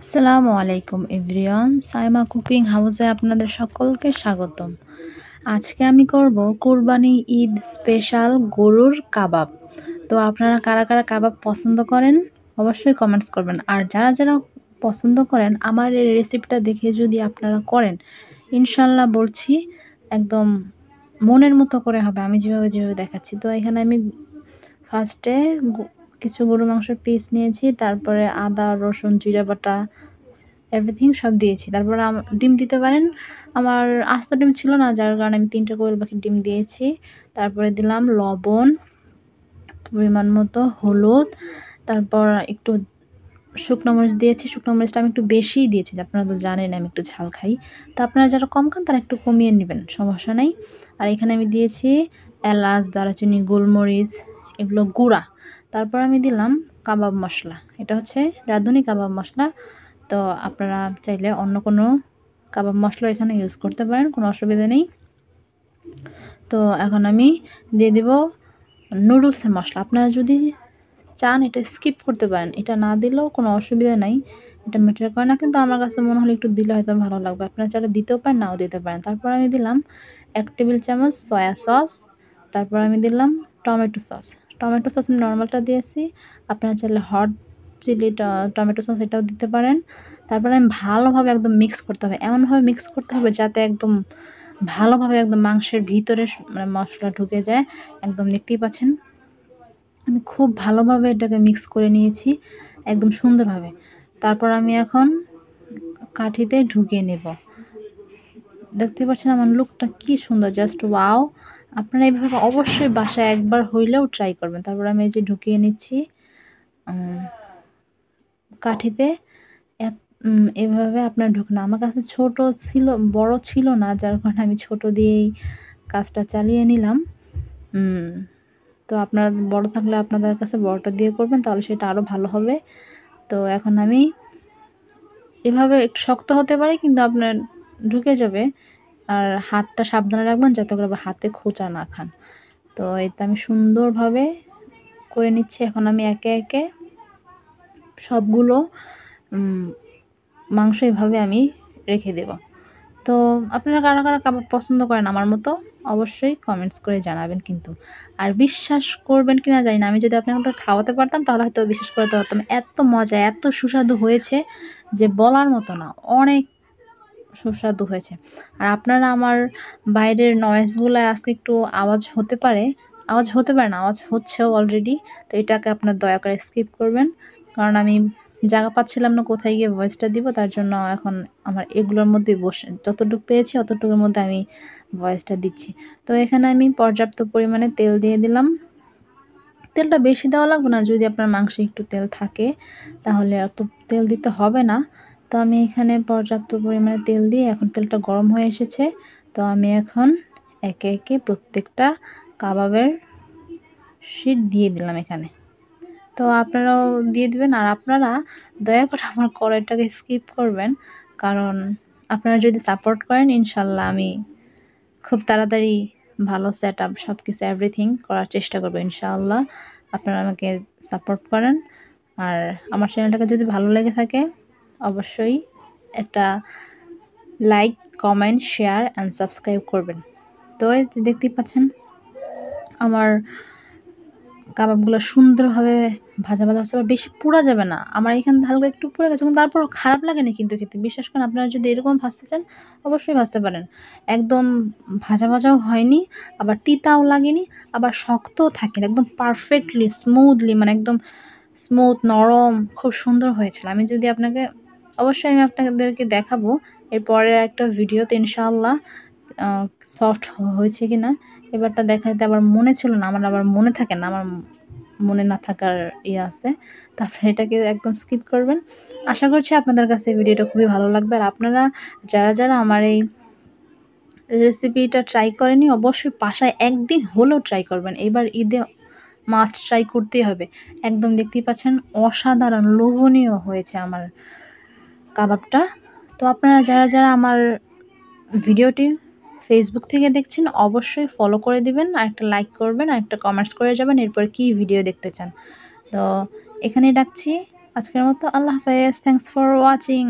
আসসালামু আলাইকুম everyone, Saima cooking হাউসে আপনাদের সকলকে স্বাগতম। আজকে আমি করব কুরবানি ঈদ স্পেশাল গরুর কাবাব। তো আপনারা কারা কারা কাবাব পছন্দ করেন অবশ্যই কমেন্টস করবেন। আর যারা যারা পছন্দ করেন আমার এই রেসিপিটা দেখে যদি আপনারা করেন, ইনশাল্লাহ বলছি একদম মনের মতো করে হবে, আমি যেভাবে দেখাচ্ছি। তো এখানে আমি ফার্স্টে কিছু গরু মাংসের পিস নিয়েছি, তারপরে আদা রসুন জিরা বাটা এভরিথিং সব দিয়েছি। তারপরে ডিম দিতে পারেন। আমার আস্ত ডিম ছিল না, যার কারণে আমি ৩ টা কোয়েল পাখির ডিম দিয়েছি। তারপরে দিলাম লবণ, পরিমাণ মতো হলুদ, তারপর একটু শুকনো মরিচ দিয়েছি। শুকনো মরিচটা আমি একটু বেশিই দিয়েছি, আপনারা তো জানেন আমি একটু ঝাল খাই। তো আপনারা যারা কম খান তারা একটু কমিয়ে নেবেন, সমস্যা নেই। আর এখানে আমি দিয়েছি এলাচ, দারুচিনি, গোলমরিচ, এগুলো গুঁড়া। তারপর আমি দিলাম কাবাব মশলা, এটা হচ্ছে রাঁধুনি কাবাব মশলা। তো আপনারা চাইলে অন্য কোনো কাবাব মশলা এখানে ইউজ করতে পারেন, কোনো অসুবিধা নেই। তো এখন আমি দিয়ে দিব নুডলসের মশলা। আপনারা যদি চান এটা স্কিপ করতে পারেন, এটা না দিলেও কোনো অসুবিধা নাই, এটা ম্যাটার করে না। কিন্তু আমার কাছে মনে হলো একটু দিলে হয়তো ভালো লাগবে। আপনারা চাইলে দিতেও পারেন, নাও দিতে পারেন। তারপর আমি দিলাম ১ টেবিল চামচ সয়া সস। তারপর আমি দিলাম টমেটো সস। টমেটো সস আমি নর্মালটা দিয়েছি, আপনারা চাইলে হট চিলি টমেটো সস এটাও দিতে পারেন। তারপরে আমি ভালোভাবে একদম মিক্স করতে হবে, এমনভাবে মিক্স করতে হবে যাতে একদম ভালোভাবে একদম মাংসের ভিতরে মানে মশলা ঢুকে যায়। একদম দেখতেই পাচ্ছেন আমি খুব ভালোভাবে এটাকে মিক্স করে নিয়েছি একদম সুন্দরভাবে। তারপর আমি এখন কাঠিতে ঢুকিয়ে নেব। দেখতে পাচ্ছেন আমার লুকটা কি সুন্দর, জাস্ট ওয়াও! আপনারা এইভাবে অবশ্যই বাসায় একবার হইলেও ট্রাই করবেন। তারপর আমি এই যে ঢুকিয়ে নিচ্ছি কাঠিতে। এভাবে আপনার ঢুকনা আমার কাছে ছোট ছিল, বড় ছিল না, যার কারণে আমি ছোট দিয়েই কাজটা চালিয়ে নিলাম। তো আপনারা বড় থাকলে আপনাদের কাছে বড়টা দিয়ে করবেন, তাহলে সেটা আরও ভালো হবে। তো এখন আমি এভাবে একটু শক্ত হতে পারে কিন্তু আপনার ঢুকে যাবে। আর হাতটা সাবধানে রাখবেন যাতে করে আবার হাতে খোঁচা না খান। তো এতে আমি সুন্দরভাবে করে নিচ্ছি। এখন আমি একে একে সবগুলো মাংস এভাবে আমি রেখে দেব। তো আপনারা কারা কারা কাবাব পছন্দ করেন আমার মতো অবশ্যই কমেন্টস করে জানাবেন কিন্তু। আর বিশ্বাস করবেন কিনা জানি না, আমি যদি আপনাদের খাওয়াতে পারতাম তাহলে হয়তো বিশ্বাস করতে পারতাম। এত মজা, এত সুস্বাদু হয়েছে যে বলার মতো না, অনেক সুস্বাদু হয়েছে। আর আপনারা আমার বাইরের নয়েজগুলো আজকে একটু আওয়াজ হতে পারে, না, আওয়াজ হচ্ছেও অলরেডি। তো এটাকে আপনার দয়া করে স্কিপ করবেন, কারণ আমি জায়গা পাচ্ছিলাম না কোথায় গিয়ে ভয়েসটা দিব। তার জন্য এখন আমার এগুলোর মধ্যে বসে যতটুকু পেয়েছি অতটুকুর মধ্যে আমি ভয়েসটা দিচ্ছি। তো এখানে আমি পর্যাপ্ত পরিমাণে তেল দিয়ে দিলাম। তেলটা বেশি দেওয়া লাগবে না, যদি আপনার মাংসে একটু তেল থাকে তাহলে অত তেল দিতে হবে না। তো আমি এখানে পর্যাপ্ত পরিমাণে তেল দিয়ে এখন তেলটা গরম হয়ে এসেছে। তো আমি এখন একে একে প্রত্যেকটা কাবাবের শিট দিয়ে দিলাম এখানে। তো আপনারাও দিয়ে দিবেন। আর আপনারা দয়া করে আমার কড়াইটাকে স্কিপ করবেন, কারণ আপনারা যদি সাপোর্ট করেন ইনশাল্লাহ আমি খুব তাড়াতাড়ি ভালো সেটআপ সব কিছু এভরিথিং করার চেষ্টা করব ইনশাআল্লাহ। আপনারা আমাকে সাপোর্ট করেন। আর আমার চ্যানেলটাকে যদি ভালো লেগে থাকে অবশ্যই একটা like, comment, share and subscribe করবেন। তো এই যে দেখতেই পাচ্ছেন আমার কাবাবগুলো সুন্দরভাবে ভাজা হচ্ছে, আবার বেশি পুড়া যাবে না। আমার এখানে হালকা একটু পুড়ে গেছে, কিন্তু তারপরও খারাপ লাগেনি কিন্তু খেতে। বিশ্বাস করেন, আপনারা যদি এরকম ভাজতে চান অবশ্যই ভাজতে পারেন। একদম ভাজাও হয়নি, আবার তিতাও লাগেনি, আবার শক্তও থাকেনি। একদম পারফেক্টলি স্মুথলি, মানে একদম স্মুথ নরম খুব সুন্দর হয়েছিল। আমি আপনাদেরকে দেখাবো এরপরের একটা ভিডিওতে ইনশাআল্লাহ সফট হয়েছে কিনা। এবারটা দেখাইতে আবার মনে ছিল না আমার, আবার মনে থাকে না আমার, মনে না থাকার আছে। তারপরে এটাকে একদম স্কিপ করবেন। আশা করছি আপনাদের কাছে এই ভিডিওটা খুবই ভালো লাগবে। আর আপনারা যারা আমার এই রেসিপিটা ট্রাই করেনি অবশ্যই বাসায় একদিন হলেও ট্রাই করবেন। এবার ঈদে মাস্ট ট্রাই করতেই হবে। একদম দেখতেই পাচ্ছেন অসাধারণ লোভনীয় হয়েছে আমার কাবাবটা। তো আপনারা যারা আমার ভিডিওটি ফেসবুক থেকে দেখছেন অবশ্যই ফলো করে দিবেন, আর একটা লাইক করবেন, আর একটা কমেন্টস করে যাবেন এরপর কি ভিডিও দেখতে চান। তো এখানেই রাখছি। আজকের মতো আল্লাহ হাফেজ। Thanks for watching.